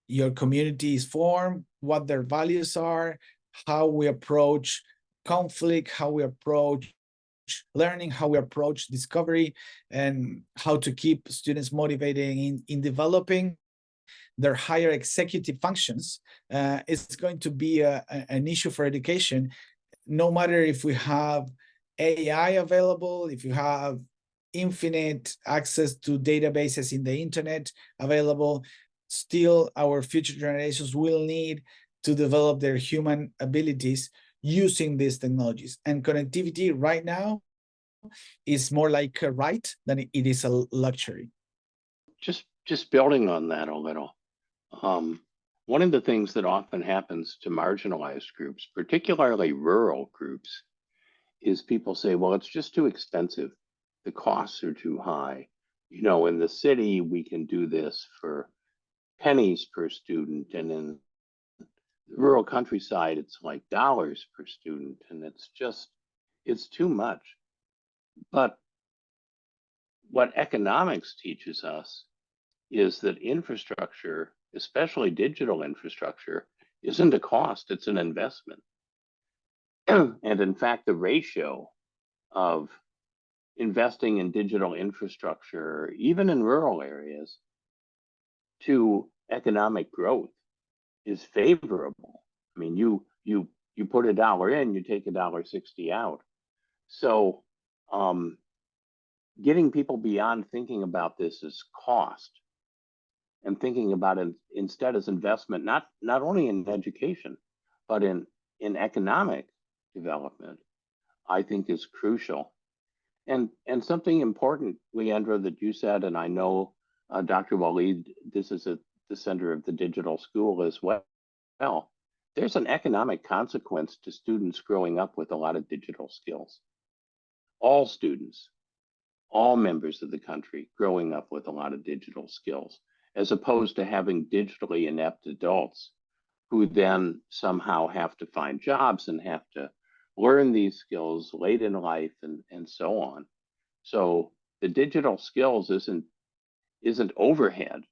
Speaker 1: your community is formed, what their values are, how we approach conflict, how we approach learning, how we approach discovery, and how to keep students motivated in developing their higher executive functions is going to be an issue for education, no matter if we have AI available, if you have infinite access to databases in the internet available, still our future generations will need to develop their human abilities using these technologies. And connectivity right now is more like a right than it is a luxury.
Speaker 3: Just building on that a little. One of the things that often happens to marginalized groups, particularly rural groups, is people say, well, it's just too expensive. The costs are too high. You know, in the city, we can do this for pennies per student, and in the rural countryside, it's like dollars per student, and it's too much. But what economics teaches us is that infrastructure, especially digital infrastructure, isn't a cost, it's an investment. And in fact, the ratio of investing in digital infrastructure, even in rural areas, to economic growth is favorable. I mean, you put $1 in, you take $1.60 out. So getting people beyond thinking about this as cost and thinking about it instead as investment, not only in education, but in economic development, I think is crucial. And something important, Leandro, that you said, and I know Dr. Waleed, this is at the center of the digital school as well. There's an economic consequence to students growing up with a lot of digital skills. All students, all members of the country growing up with a lot of digital skills, as opposed to having digitally inept adults who then somehow have to find jobs and have to learn these skills late in life and so on. So the digital skills isn't overhead.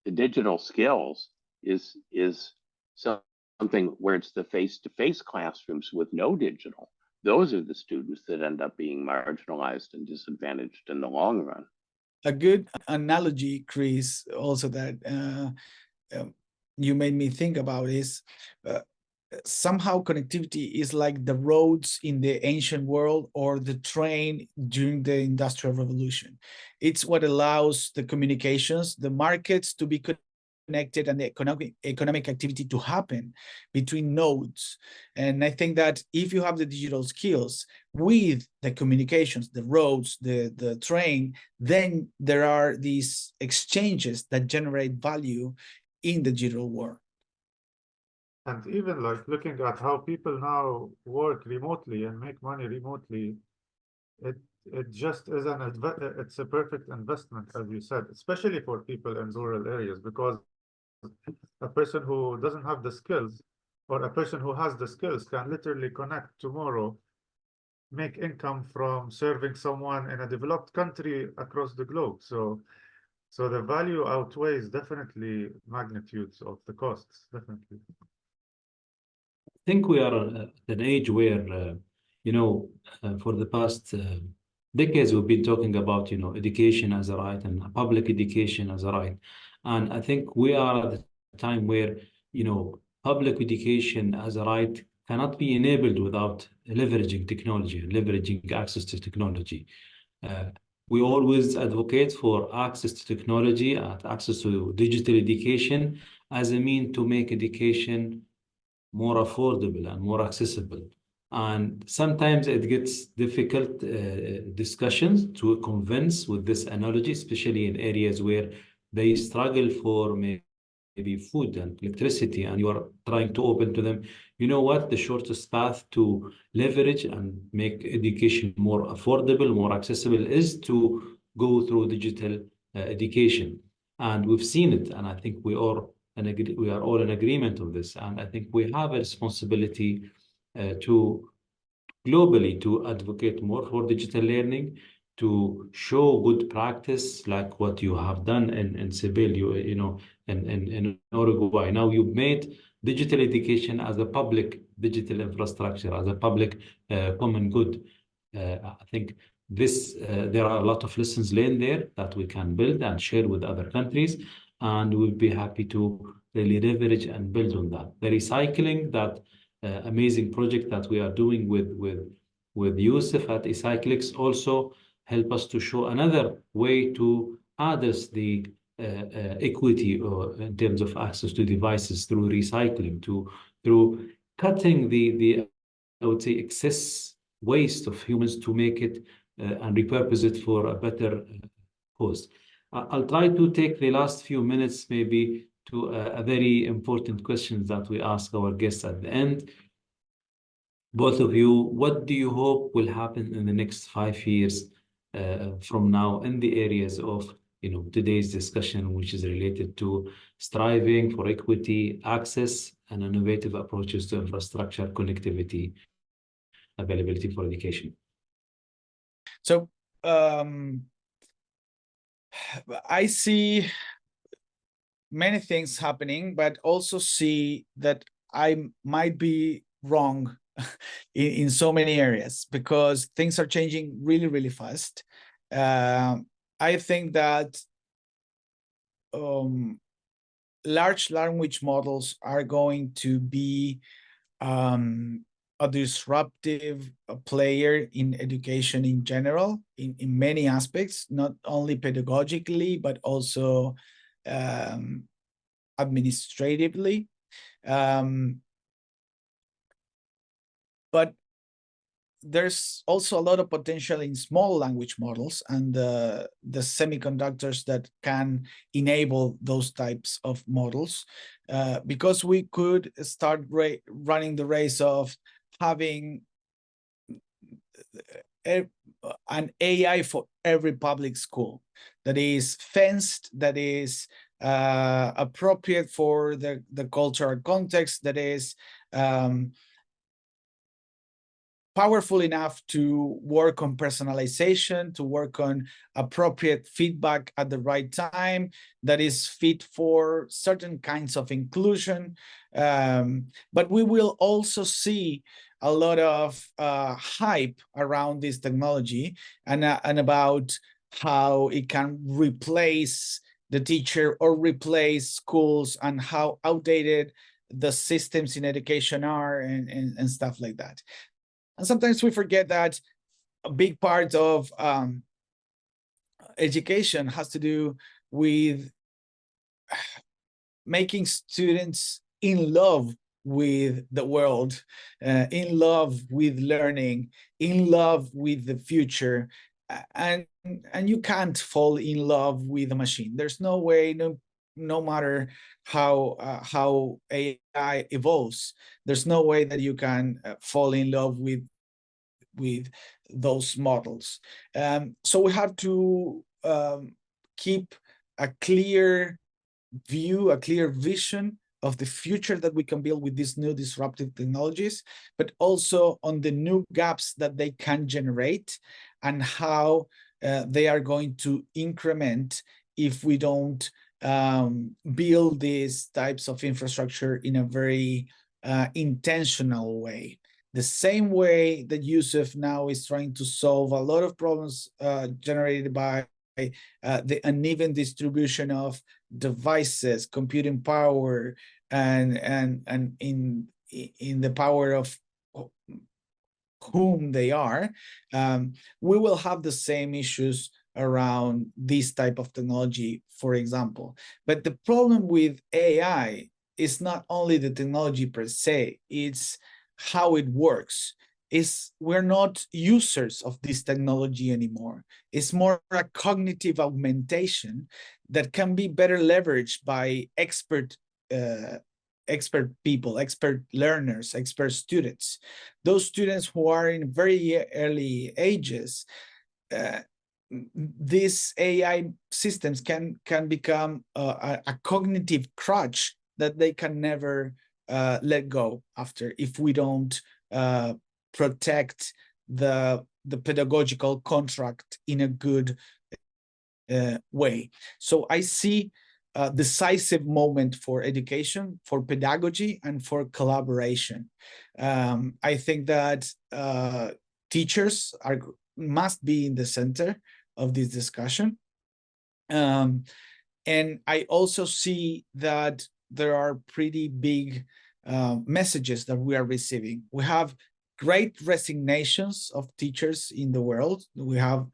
Speaker 3: The digital skills is something where it's the face-to-face classrooms with no digital. those are the students that end up being marginalized and disadvantaged in the long run.
Speaker 1: A good analogy, Chris, also that you made me think about is somehow connectivity is like the roads in the ancient world or the train during the Industrial Revolution. It's what allows the communications, the markets to be connected and the economic activity to happen between nodes. And I think that if you have the digital skills with the communications, the roads, the train, then there are these exchanges that generate value in the digital world.
Speaker 4: And even like looking at how people now work remotely and make money remotely, it just is it's a perfect investment, as you said, especially for people in rural areas, because a person who doesn't have the skills or a person who has the skills can literally connect tomorrow, make income from serving someone in a developed country across the globe. So the value outweighs definitely magnitudes of the costs, definitely.
Speaker 2: I think we are at an age where, for the past decades, we've been talking about, education as a right and public education as a right. And I think we are at the time where, public education as a right cannot be enabled without leveraging technology and leveraging access to technology. We always advocate for access to technology and access to digital education as a mean to make education more affordable and more accessible. And sometimes it gets difficult discussions to convince with this analogy, especially in areas where they struggle for maybe food and electricity, and you are trying to open to them, you know what, the shortest path to leverage and make education more affordable, more accessible is to go through digital education. And we've seen it, and I think we are all in agreement of this. And I think we have a responsibility to globally to advocate more for digital learning, to show good practice like what you have done in Ceibal, in Uruguay. Now you've made digital education as a public digital infrastructure, as a public common good. I think there are a lot of lessons learned there that we can build and share with other countries, and we'll be happy to really leverage and build on that. The recycling, that amazing project that we are doing with Youssef at Ecyclex, also help us to show another way to address the equity in terms of access to devices through recycling, through cutting the I would say excess waste of humans to make it and repurpose it for a better cause. I'll try to take the last few minutes maybe to a very important question that we ask our guests at the end. Both of you, what do you hope will happen in the next 5 years from now in the areas of today's discussion, which is related to striving for equity, access, and innovative approaches to infrastructure, connectivity, availability for education?
Speaker 1: So I see many things happening, but also see that I might be wrong in so many areas because things are changing really, really fast. I think that large language models are going to be a disruptive player in education in general, in many aspects, not only pedagogically, but also administratively. But there's also a lot of potential in small language models and the semiconductors that can enable those types of models, because we could start running the race of having an AI for every public school that is fenced, that is appropriate for the cultural context, that is powerful enough to work on personalization, to work on appropriate feedback at the right time that is fit for certain kinds of inclusion. But we will also see a lot of hype around this technology and about how it can replace the teacher or replace schools and how outdated the systems in education are and stuff like that. And sometimes we forget that a big part of education has to do with making students in love with the world, in love with learning, in love with the future. And you can't fall in love with a machine. There's no way, no matter how AI evolves, there's no way that you can fall in love with those models. So we have to keep a clear view, a clear vision of the future that we can build with these new disruptive technologies, but also on the new gaps that they can generate and how they are going to increment if we don't build these types of infrastructure in a very intentional way. The same way that Youssef now is trying to solve a lot of problems generated by the uneven distribution of devices, computing power, and in the power of whom they are, we will have the same issues around this type of technology, for example. But the problem with AI is not only the technology per se, it's how it works. We're not users of this technology anymore. It's more a cognitive augmentation that can be better leveraged by expert people, expert learners, expert students. Those students who are in very early ages, these AI systems can become a cognitive crutch that they can never let go after if we don't protect the pedagogical contract in a good way. So I see a decisive moment for education, for pedagogy, and for collaboration. I think that teachers must be in the center of this discussion. And I also see that there are pretty big messages that we are receiving. We have great resignations of teachers in the world. We have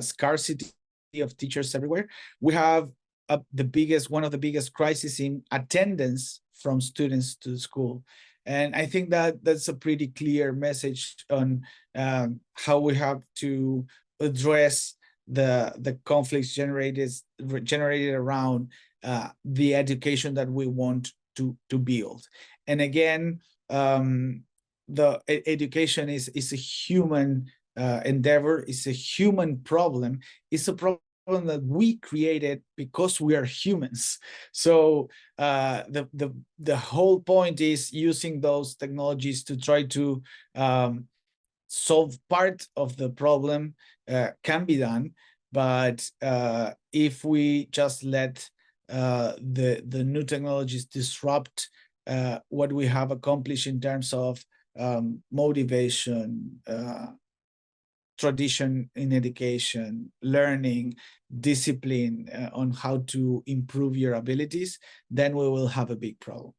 Speaker 1: scarcity of teachers everywhere. We have one of the biggest crises in attendance from students to school. And I think that that's a pretty clear message on how we have to address the conflicts generated around the education that we want to build. And again, the education is a human endeavor. It's a human problem. It's a problem that we created because we are humans. So the whole point is using those technologies to try to solve part of the problem. Can be done, but if we just let the new technologies disrupt what we have accomplished in terms of motivation, tradition in education, learning, discipline on how to improve your abilities, then we will have a big problem.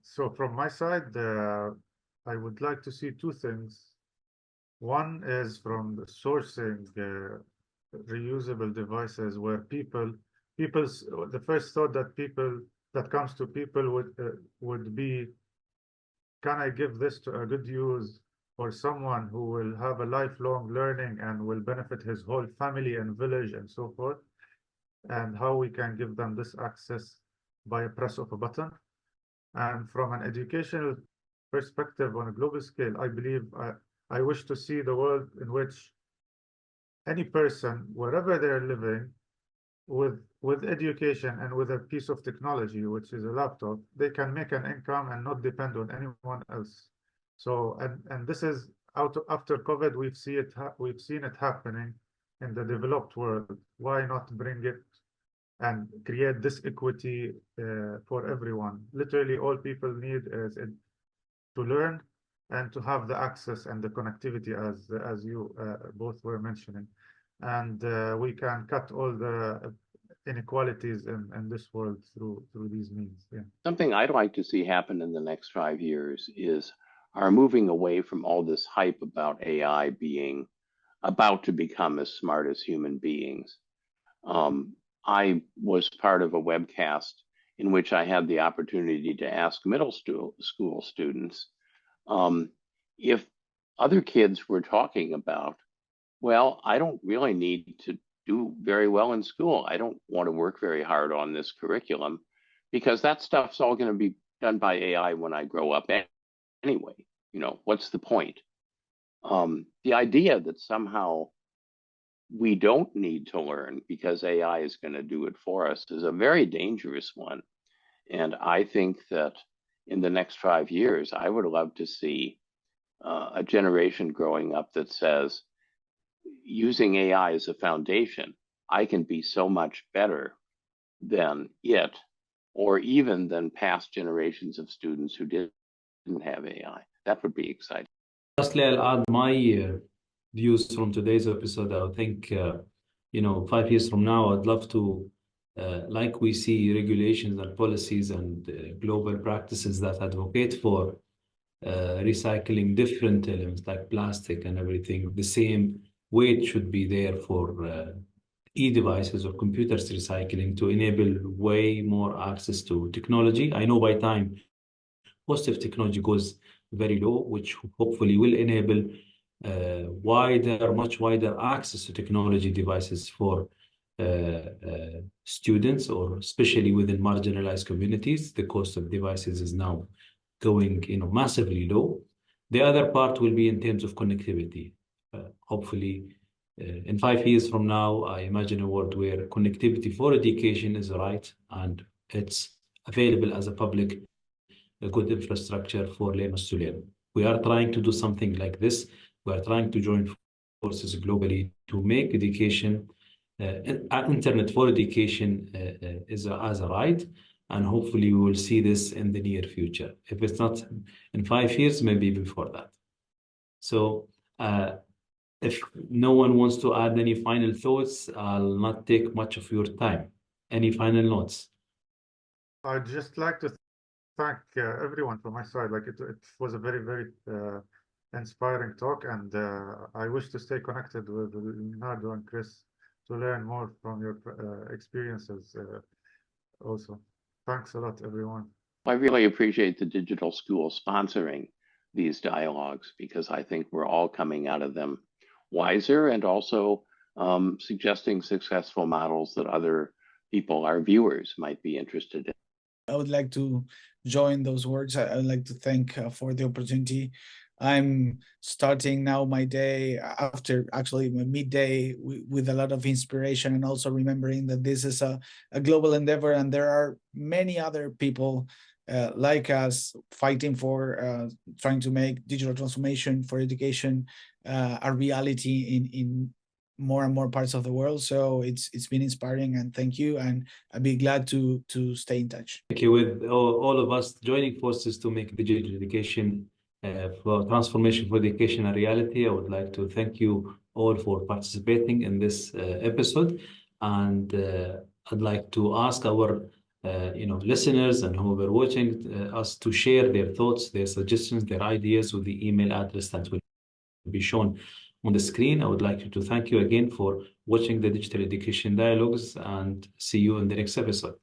Speaker 4: So from my side, I would like to see two things. One is from the sourcing reusable devices, where the first thought that comes to people would be, can I give this to a good use for someone who will have a lifelong learning and will benefit his whole family and village and so forth, and how we can give them this access by a press of a button. And from an educational perspective on a global scale, I believe I wish to see the world in which any person, wherever they're living, with education and with a piece of technology, which is a laptop, they can make an income and not depend on anyone else. So, and this is after COVID, we've seen it happening in the developed world. Why not bring it and create this equity for everyone? Literally, all people need is to learn and to have the access and the connectivity, as you both were mentioning, and we can cut all the inequalities in this world through these means. Yeah.
Speaker 3: Something I'd like to see happen in the next 5 years is our moving away from all this hype about AI being about to become as smart as human beings. I was part of a webcast in which I had the opportunity to ask middle school students if other kids were talking about, well, I don't really need to do very well in school. I don't want to work very hard on this curriculum because that stuff's all going to be done by AI when I grow up anyway. You know, what's the point? The idea that somehow we don't need to learn because AI is going to do it for us is a very dangerous one. And I think that in the next 5 years, I would love to see a generation growing up that says, using AI as a foundation, I can be so much better than it, or even than past generations of students who didn't have AI. That would be exciting.
Speaker 2: Lastly, I'll add my views from today's episode. I think, 5 years from now, I'd love to, like we see regulations and policies and global practices that advocate for recycling different elements like plastic and everything, the same weight should be there for e-devices or computers recycling to enable way more access to technology. I know by time cost of technology goes very low, which hopefully will enable much wider access to technology devices for students, or especially within marginalized communities. The cost of devices is now going, massively low. The other part will be in terms of connectivity. Hopefully, in 5 years from now, I imagine a world where connectivity for education is right and it's available as a good infrastructure for learners to learn. We are trying to do something like this. We are trying to join forces globally to make education, internet for education as a right. And hopefully we will see this in the near future. If it's not in 5 years, maybe before that. So if no one wants to add any final thoughts, I'll not take much of your time. Any final notes?
Speaker 4: I'd just like to thank everyone from my side. Like it was a very, very inspiring talk, and I wish to stay connected with Leonardo and Chris to learn more from your experiences also. Thanks a lot, everyone.
Speaker 3: I really appreciate the digital school sponsoring these dialogues because I think we're all coming out of them wiser and also suggesting successful models that other people, our viewers, might be interested in.
Speaker 1: I would like to join those words. I would like to thank for the opportunity. I'm starting now my day after actually my midday with a lot of inspiration, and also remembering that this is a global endeavor and there are many other people like us fighting for trying to make digital transformation for education a reality in more and more parts of the world. So it's been inspiring, and thank you, and I'd be glad to stay in touch.
Speaker 2: Thank you. With all of us joining forces to make digital education for transformation for education a reality, I would like to thank you all for participating in this episode, and I'd like to ask our listeners and whoever watching us to share their thoughts, their suggestions, their ideas with the email address that will be shown on the screen. I would like to thank you again for watching the Digital Education Dialogues, and see you in the next episode.